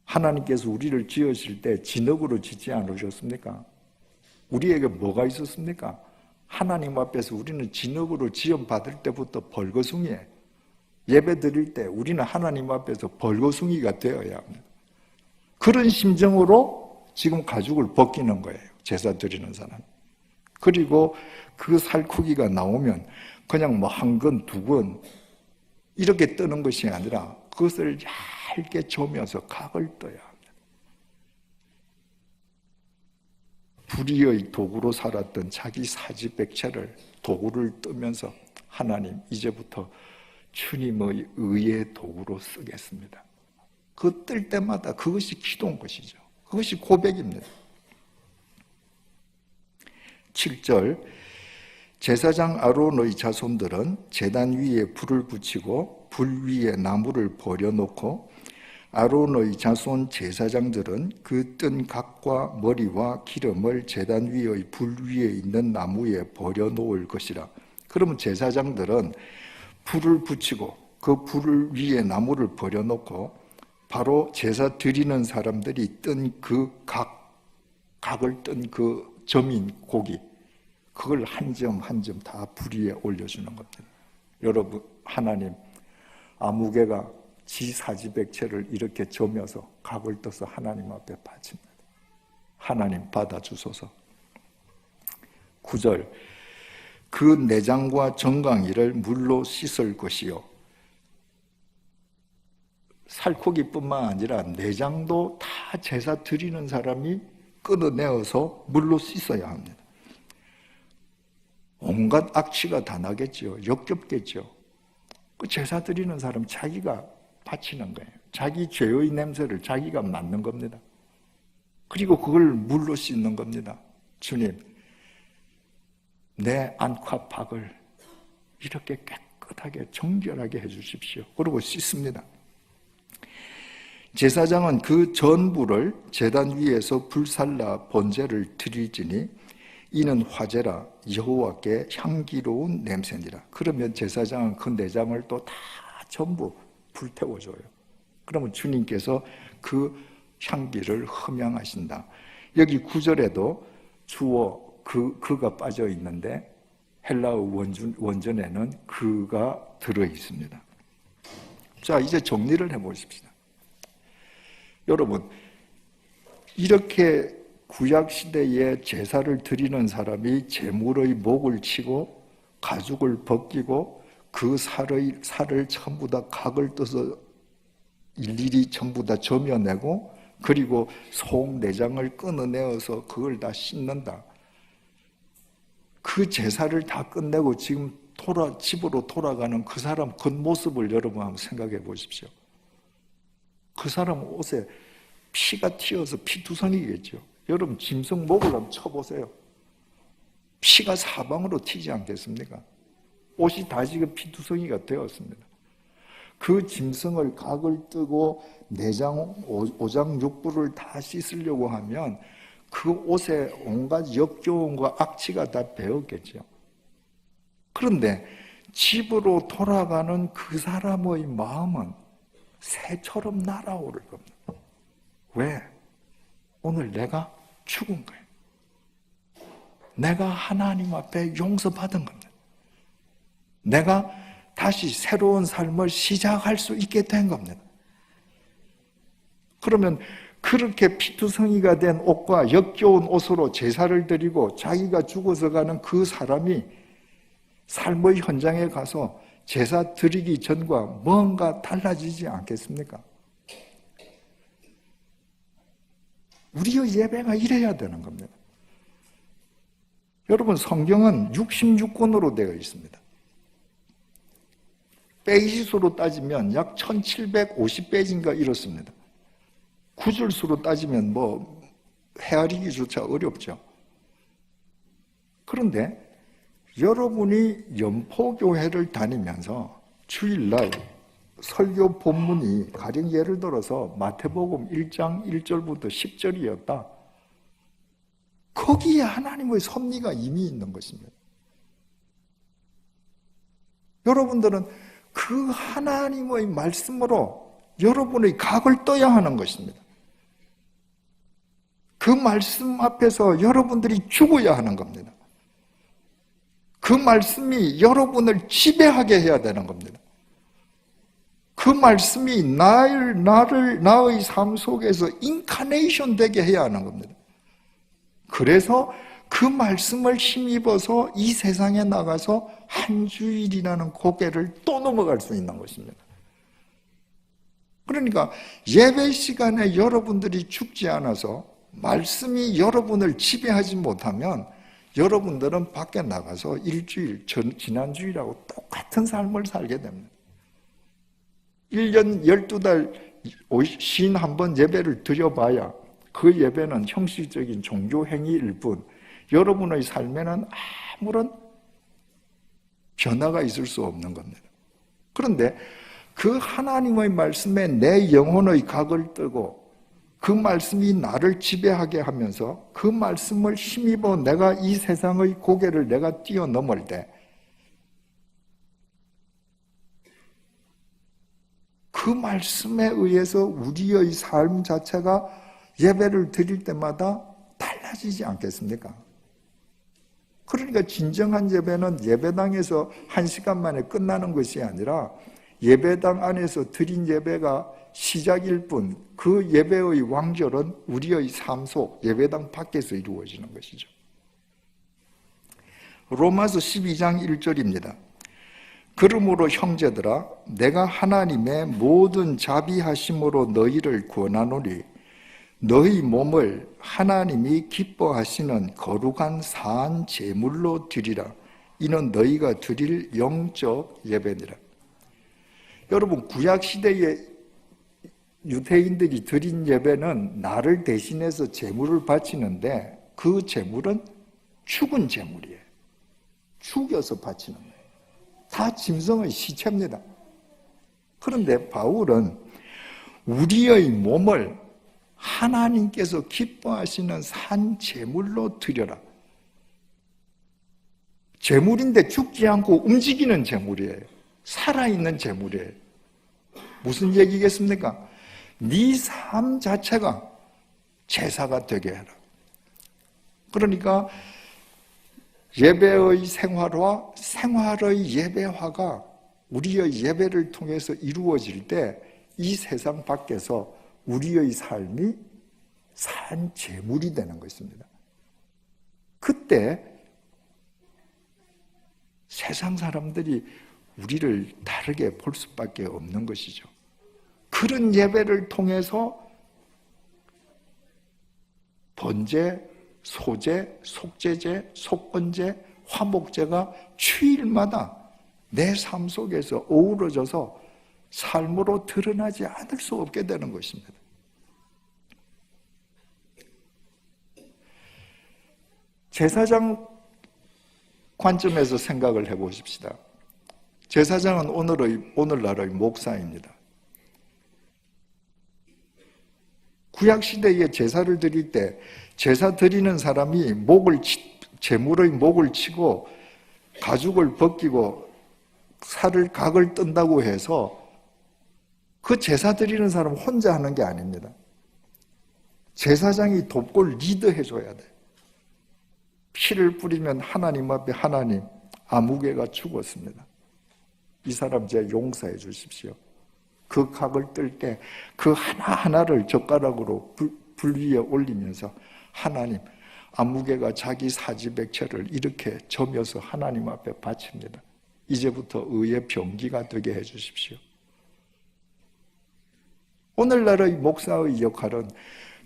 하나님께서 우리를 지으실 때 진흙으로 짓지 않으셨습니까? 우리에게 뭐가 있었습니까? 하나님 앞에서 우리는 진흙으로 지음받을 때부터 벌거숭이에요. 예배 드릴 때 우리는 하나님 앞에서 벌거숭이가 되어야 합니다. 그런 심정으로 지금 가죽을 벗기는 거예요. 제사 드리는 사람. 그리고 그 살코기가 나오면 그냥 뭐 한 건, 두 건 이렇게 뜨는 것이 아니라 그것을 얇게 조면서 각을 떠야 합니다. 불의의 도구로 살았던 자기 사지백체를 도구를 뜨면서 하나님, 이제부터 주님의 의의 도구로 쓰겠습니다. 그 뜰 때마다 그것이 기도인 것이죠. 그것이 고백입니다. 7절, 제사장 아론의 자손들은 제단 위에 불을 붙이고 불 위에 나무를 버려놓고 아론의 자손 제사장들은 그 뜬 각과 머리와 기름을 제단 위의 불 위에 있는 나무에 버려놓을 것이라. 그러면 제사장들은 불을 붙이고 그 불 위에 나무를 버려놓고 바로 제사 드리는 사람들이 뜬 그 각을 뜬 그 점인 고기, 그걸 한 점 한 점 다 불 위에 올려주는 겁니다. 여러분, 하나님 아무개가 지 사지백체를 이렇게 점여서 각을 떠서 하나님 앞에 바칩니다. 하나님 받아주소서. 9절, 그 내장과 정강이를 물로 씻을 것이요. 살코기뿐만 아니라 내장도 다 제사 드리는 사람이 끊어내어서 물로 씻어야 합니다. 온갖 악취가 다 나겠죠. 역겹겠죠. 그 제사 드리는 사람 자기가 바치는 거예요. 자기 죄의 냄새를 자기가 맡는 겁니다. 그리고 그걸 물로 씻는 겁니다. 주님, 내 안팎을 이렇게 깨끗하게 정결하게 해주십시오. 그리고 씻습니다. 제사장은 그 전부를 제단 위에서 불살라 번제를 드리지니 이는 화제라 여호와께 향기로운 냄새니라. 그러면 제사장은 그 내장을 또 다 전부 불태워줘요. 그러면 주님께서 그 향기를 흠양하신다. 여기 9절에도 주어 그가 빠져 있는데 헬라어 원전에는 그가 들어 있습니다. 자, 이제 정리를 해보십시다. 여러분, 이렇게 구약시대에 제사를 드리는 사람이 제물의 목을 치고 가죽을 벗기고 그 살을 전부 다 각을 떠서 일일이 전부 다 점여내고 그리고 속 내장을 끊어내어서 그걸 다 씻는다. 그 제사를 다 끝내고 지금 집으로 돌아가는 그 사람 겉모습을 여러분 한번 생각해 보십시오. 그 사람 옷에 피가 튀어서 피투성이겠죠. 여러분 짐승 목을 한번 쳐보세요. 피가 사방으로 튀지 않겠습니까? 옷이 다 지금 피투성이가 되었습니다. 그 짐승을 각을 뜨고 내장, 오장 육부를 다 씻으려고 하면 그 옷에 온갖 역겨움과 악취가 다 배었겠죠. 그런데 집으로 돌아가는 그 사람의 마음은 새처럼 날아오를 겁니다. 왜? 오늘 내가 죽은 거예요. 내가 하나님 앞에 용서받은 겁니다. 내가 다시 새로운 삶을 시작할 수 있게 된 겁니다. 그러면 그렇게 피투성이가 된 옷과 역겨운 옷으로 제사를 드리고 자기가 죽어서 가는 그 사람이 삶의 현장에 가서 제사 드리기 전과 뭔가 달라지지 않겠습니까? 우리의 예배가 이래야 되는 겁니다. 여러분, 성경은 66권으로 되어 있습니다. 페이지 수로 따지면 약 1750페이지인가 이렇습니다. 구절 수로 따지면 뭐 헤아리기조차 어렵죠. 그런데 여러분이 연포교회를 다니면서 주일날 설교 본문이 가령 예를 들어서 마태복음 1장 1절부터 10절이었다. 거기에 하나님의 섭리가 이미 있는 것입니다. 여러분들은 그 하나님의 말씀으로 여러분의 각을 떠야 하는 것입니다. 그 말씀 앞에서 여러분들이 죽어야 하는 겁니다. 그 말씀이 여러분을 지배하게 해야 되는 겁니다. 그 말씀이 나의 삶 속에서 인카네이션 되게 해야 하는 겁니다. 그래서 그 말씀을 힘입어서 이 세상에 나가서 한 주일이라는 고개를 또 넘어갈 수 있는 것입니다. 그러니까 예배 시간에 여러분들이 죽지 않아서 말씀이 여러분을 지배하지 못하면 여러분들은 밖에 나가서 일주일, 지난주일하고 똑같은 삶을 살게 됩니다. 1년 12달 51번 예배를 드려봐야 그 예배는 형식적인 종교 행위일 뿐 여러분의 삶에는 아무런 변화가 있을 수 없는 겁니다. 그런데 그 하나님의 말씀에 내 영혼의 각을 뜨고 그 말씀이 나를 지배하게 하면서 그 말씀을 힘입어 내가 이 세상의 고개를 내가 뛰어넘을 때 그 말씀에 의해서 우리의 삶 자체가 예배를 드릴 때마다 달라지지 않겠습니까? 그러니까 진정한 예배는 예배당에서 1시간 만에 끝나는 것이 아니라 예배당 안에서 드린 예배가 시작일 뿐 그 예배의 완결은 우리의 삶 속 예배당 밖에서 이루어지는 것이죠. 로마서 12장 1절입니다. 그러므로 형제들아 내가 하나님의 모든 자비하심으로 너희를 구원하노니 너희 몸을 하나님이 기뻐하시는 거룩한 산 제물로 드리라. 이는 너희가 드릴 영적 예배니라. 여러분 구약시대에 유대인들이 드린 예배는 나를 대신해서 제물을 바치는데 그 제물은 죽은 제물이에요. 죽여서 바치는 거예요. 다 짐승의 시체입니다. 그런데 바울은 우리의 몸을 하나님께서 기뻐하시는 산 제물로 드려라. 제물인데 죽지 않고 움직이는 제물이에요. 살아있는 제물이에요. 무슨 얘기겠습니까? 네 삶 자체가 제사가 되게 해라. 그러니까 예배의 생활화, 생활의 예배화가 우리의 예배를 통해서 이루어질 때 이 세상 밖에서 우리의 삶이 산 제물이 되는 것입니다. 그때 세상 사람들이 우리를 다르게 볼 수밖에 없는 것이죠. 그런 예배를 통해서 번제, 소제, 속죄제, 속건제, 화목제가 주일마다 내 삶 속에서 어우러져서 삶으로 드러나지 않을 수 없게 되는 것입니다. 제사장 관점에서 생각을 해보십시다. 제사장은 오늘날의 목사입니다. 구약시대에 제사를 드릴 때 제사 드리는 사람이 제물의 목을 치고 가죽을 벗기고 살을 각을 뜬다고 해서 그 제사 드리는 사람 혼자 하는 게 아닙니다. 제사장이 돕고 리드해줘야 돼. 피를 뿌리면 하나님 앞에 하나님, 아무개가 죽었습니다. 이 사람 제 용서해 주십시오. 그 각을 뜰 때 그 하나하나를 젓가락으로 불 위에 올리면서 하나님, 아무개가 자기 사지백체를 이렇게 점여서 하나님 앞에 바칩니다. 이제부터 의의 병기가 되게 해 주십시오. 오늘날의 목사의 역할은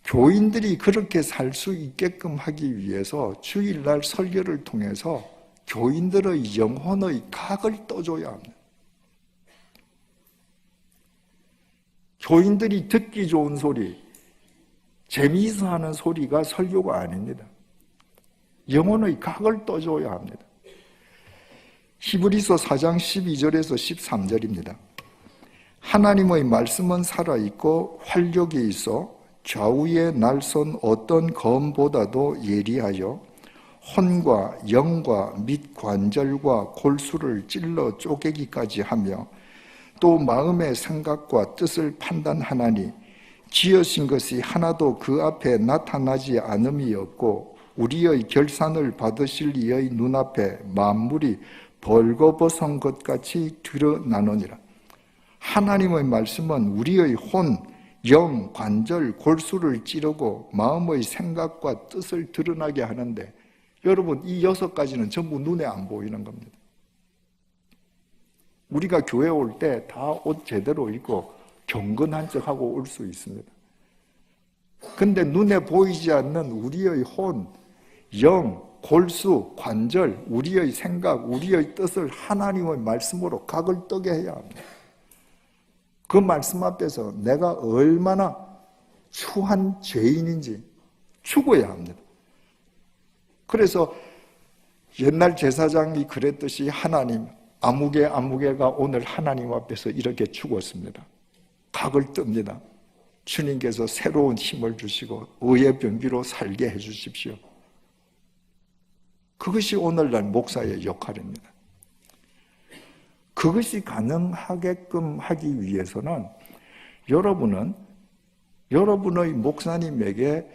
교인들이 그렇게 살 수 있게끔 하기 위해서 주일날 설교를 통해서 교인들의 영혼의 각을 떠줘야 합니다. 교인들이 듣기 좋은 소리, 재미있어 하는 소리가 설교가 아닙니다. 영혼의 각을 떠줘야 합니다. 히브리서 4장 12절에서 13절입니다. 하나님의 말씀은 살아있고 활력이 있어 좌우에 날선 어떤 검보다도 예리하여 혼과 영과 및 관절과 골수를 찔러 쪼개기까지 하며 또 마음의 생각과 뜻을 판단하나니 지으신 것이 하나도 그 앞에 나타나지 않음이 없고 우리의 결산을 받으실 이의 눈앞에 만물이 벌거벗은 것 같이 드러나느니라. 하나님의 말씀은 우리의 혼, 영, 관절, 골수를 찌르고 마음의 생각과 뜻을 드러나게 하는데 여러분, 이 6가지는 전부 눈에 안 보이는 겁니다. 우리가 교회 올 때 다 옷 제대로 입고 경건한 척하고 올 수 있습니다. 근데 눈에 보이지 않는 우리의 혼, 영, 골수, 관절, 우리의 생각, 우리의 뜻을 하나님의 말씀으로 각을 뜨게 해야 합니다. 그 말씀 앞에서 내가 얼마나 추한 죄인인지 죽어야 합니다. 그래서 옛날 제사장이 그랬듯이 하나님, 아무개가 오늘 하나님 앞에서 이렇게 죽었습니다. 각을 뜹니다. 주님께서 새로운 힘을 주시고 의의 병기로 살게 해주십시오. 그것이 오늘날 목사의 역할입니다. 그것이 가능하게끔 하기 위해서는 여러분은 여러분의 목사님에게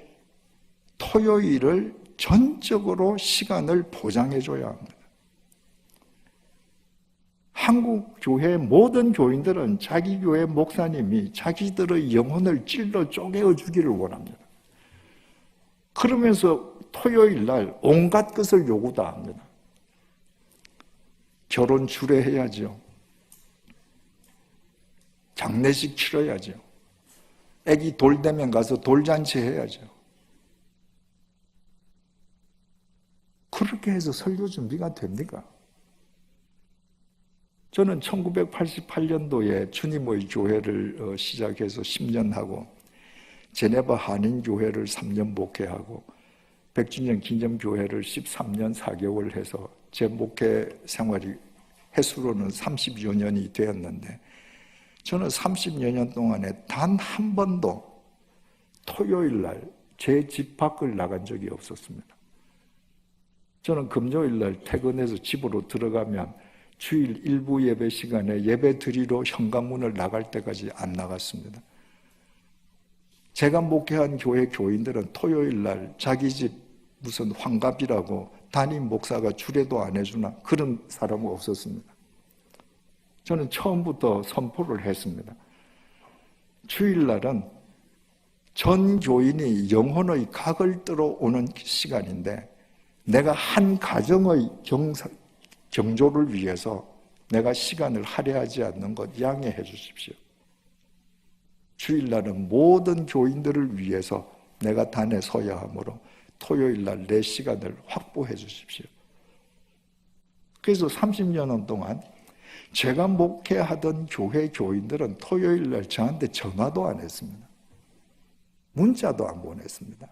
토요일을 전적으로 시간을 보장해 줘야 합니다. 한국 교회 모든 교인들은 자기 교회 목사님이 자기들의 영혼을 찔러 쪼개어 주기를 원합니다. 그러면서 토요일 날 온갖 것을 요구 다 합니다. 결혼 주례해야죠. 장례식 치러야죠. 애기 돌 되면 가서 돌잔치 해야죠. 그렇게 해서 설교 준비가 됩니까? 저는 1988년도에 주님의 교회를 시작해서 10년 하고 제네바 한인교회를 3년 목회하고 백주년 기념교회를 13년 4개월 해서 제 목회 생활이 횟수로는 30여 년이 되었는데 저는 30여 년 동안에 단 한 번도 토요일 날 제 집 밖을 나간 적이 없었습니다. 저는 금요일 날 퇴근해서 집으로 들어가면 주일 일부 예배 시간에 예배 드리러 현관문을 나갈 때까지 안 나갔습니다. 제가 목회한 교회 교인들은 토요일 날 자기 집 무슨 환갑이라고 담임 목사가 주례도 안 해주나 그런 사람은 없었습니다. 저는 처음부터 선포를 했습니다. 주일날은 전 교인이 영혼의 각을 들어오는 시간인데 내가 한 가정의 경조를 위해서 내가 시간을 할애하지 않는 것 양해해 주십시오. 주일날은 모든 교인들을 위해서 내가 단에 서야 하므로 토요일날 내 시간을 확보해 주십시오. 그래서 30년 동안 제가 목회하던 교회 교인들은 토요일날 저한테 전화도 안 했습니다. 문자도 안 보냈습니다.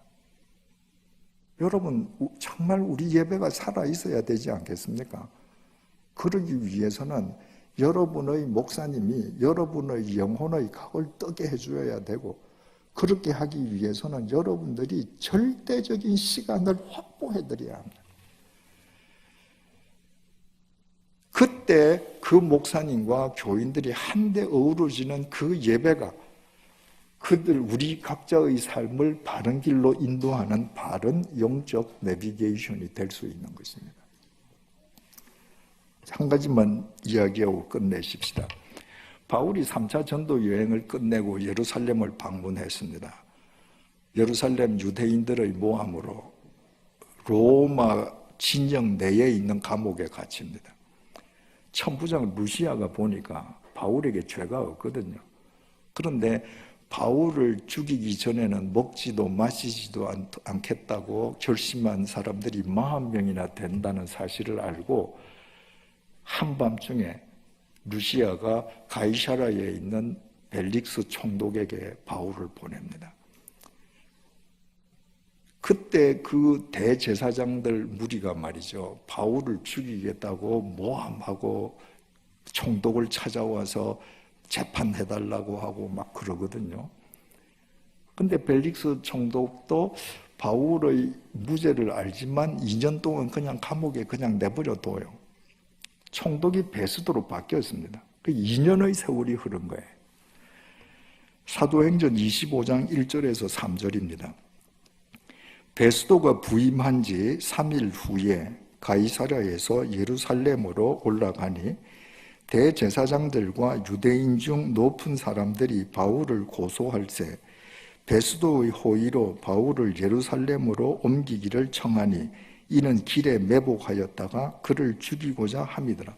여러분, 정말 우리 예배가 살아있어야 되지 않겠습니까? 그러기 위해서는 여러분의 목사님이 여러분의 영혼의 각을 뜨게 해줘야 되고 그렇게 하기 위해서는 여러분들이 절대적인 시간을 확보해드려야 합니다. 그때 그 목사님과 교인들이 한데 어우러지는 그 예배가 우리 각자의 삶을 바른 길로 인도하는 바른 영적 내비게이션이 될 수 있는 것입니다. 한 가지만 이야기하고 끝내십시다. 바울이 3차 전도 여행을 끝내고 예루살렘을 방문했습니다. 예루살렘 유대인들의 모함으로 로마 진영 내에 있는 감옥에 갇힙니다. 천부장 루시아가 보니까 바울에게 죄가 없거든요. 그런데 바울을 죽이기 전에는 먹지도 마시지도 않겠다고 결심한 사람들이 40명이나 된다는 사실을 알고 한밤중에 루시아가 가이사라에 있는 벨릭스 총독에게 바울을 보냅니다. 그때 그 대제사장들 무리가 말이죠, 바울을 죽이겠다고 모함하고 총독을 찾아와서 재판해달라고 하고 막 그러거든요. 근데 벨릭스 총독도 바울의 무죄를 알지만 2년 동안 그냥 감옥에 그냥 내버려 둬요. 총독이 베스도로 바뀌었습니다. 그 2년의 세월이 흐른 거예요. 사도행전 25장 1절에서 3절입니다. 베스도가 부임한 지 3일 후에 가이사랴에서 예루살렘으로 올라가니 대제사장들과 유대인 중 높은 사람들이 바울을 고소할세 베스도의 호의로 바울을 예루살렘으로 옮기기를 청하니 이는 길에 매복하였다가 그를 죽이고자 함이더라.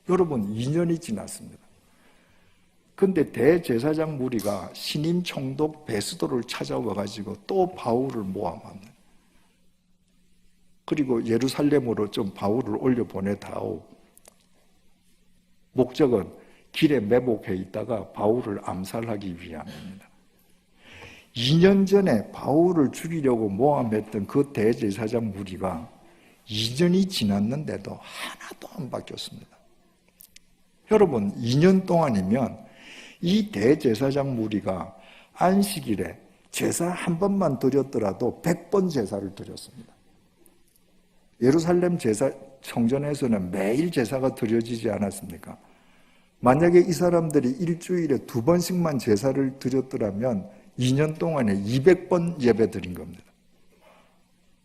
여러분, 2년이 지났습니다. 근데 대제사장 무리가 신임 총독 베스도를 찾아와가지고 또 바울을 모함합니다. 그리고 예루살렘으로 좀 바울을 올려보내다오. 목적은 길에 매복해 있다가 바울을 암살하기 위함입니다. 2년 전에 바울을 죽이려고 모함했던 그 대제사장 무리가 2년이 지났는데도 하나도 안 바뀌었습니다. 여러분, 2년 동안이면 이 대제사장 무리가 안식일에 제사 한 번만 드렸더라도 100번 제사를 드렸습니다. 예루살렘 제사 성전에서는 매일 제사가 드려지지 않았습니까? 만약에 이 사람들이 일주일에 2번씩만 제사를 드렸더라면 2년 동안에 200번 예배 드린 겁니다.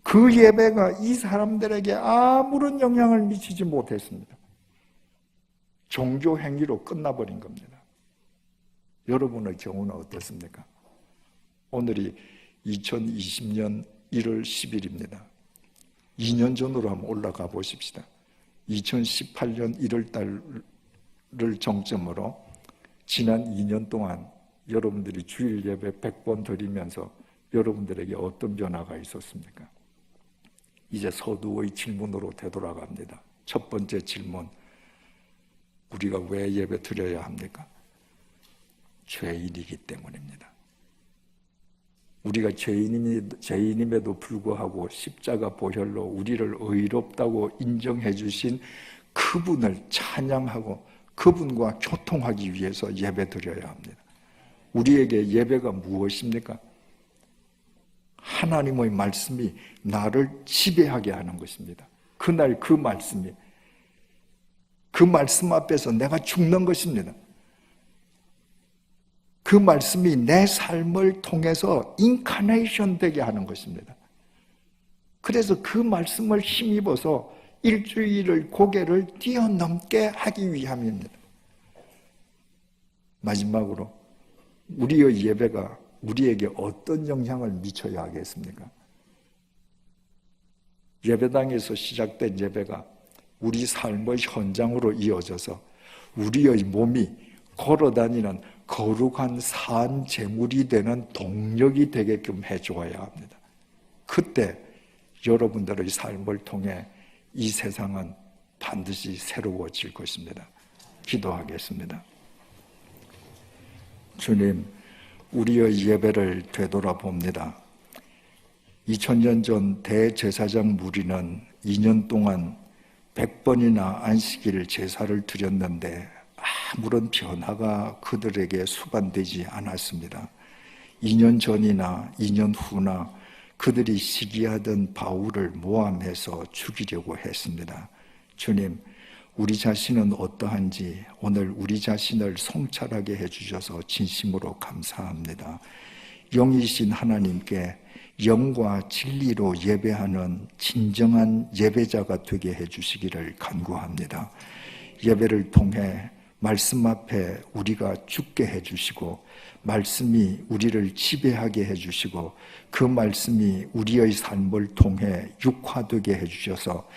그 예배가 이 사람들에게 아무런 영향을 미치지 못했습니다. 종교 행위로 끝나버린 겁니다. 여러분의 경우는 어떻습니까? 오늘이 2020년 1월 10일입니다. 2년 전으로 한번 올라가 보십시다. 2018년 1월 달을 정점으로 지난 2년 동안 여러분들이 주일 예배 100번 드리면서 여러분들에게 어떤 변화가 있었습니까? 이제 서두의 질문으로 되돌아갑니다. 첫 번째 질문, 우리가 왜 예배 드려야 합니까? 죄인이기 때문입니다. 우리가 죄인임에도 불구하고 십자가 보혈로 우리를 의롭다고 인정해 주신 그분을 찬양하고 그분과 교통하기 위해서 예배 드려야 합니다. 우리에게 예배가 무엇입니까? 하나님의 말씀이 나를 지배하게 하는 것입니다. 그날 그 말씀이, 그 말씀 앞에서 내가 죽는 것입니다. 그 말씀이 내 삶을 통해서 인카네이션 되게 하는 것입니다. 그래서 그 말씀을 힘입어서 일주일을 고개를 뛰어넘게 하기 위함입니다. 마지막으로 우리의 예배가 우리에게 어떤 영향을 미쳐야 하겠습니까? 예배당에서 시작된 예배가 우리 삶의 현장으로 이어져서 우리의 몸이 걸어다니는 거룩한 산 제물이 되는 동력이 되게끔 해주어야 합니다. 그때 여러분들의 삶을 통해 이 세상은 반드시 새로워질 것입니다. 기도하겠습니다. 주님, 우리의 예배를 되돌아봅니다. 2000년 전 대제사장 무리는 2년 동안 100번이나 안식일 제사를 드렸는데 아무런 변화가 그들에게 수반되지 않았습니다. 2년 전이나 2년 후나 그들이 시기하던 바울을 모함해서 죽이려고 했습니다. 주님, 우리 자신은 어떠한지 오늘 우리 자신을 성찰하게 해주셔서 진심으로 감사합니다. 영이신 하나님께 영과 진리로 예배하는 진정한 예배자가 되게 해주시기를 간구합니다. 예배를 통해 말씀 앞에 우리가 죽게 해주시고 말씀이 우리를 지배하게 해주시고 그 말씀이 우리의 삶을 통해 육화되게 해주셔서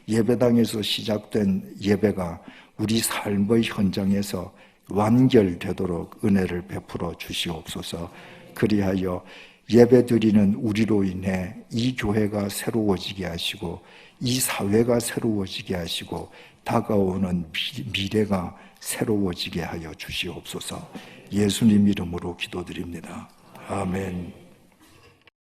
예배당에서 시작된 예배가 우리 삶의 현장에서 완결되도록 은혜를 베풀어 주시옵소서. 그리하여 예배드리는 우리로 인해 이 교회가 새로워지게 하시고 이 사회가 새로워지게 하시고 다가오는 미래가 새로워지게 하여 주시옵소서. 예수님 이름으로 기도드립니다. 아멘.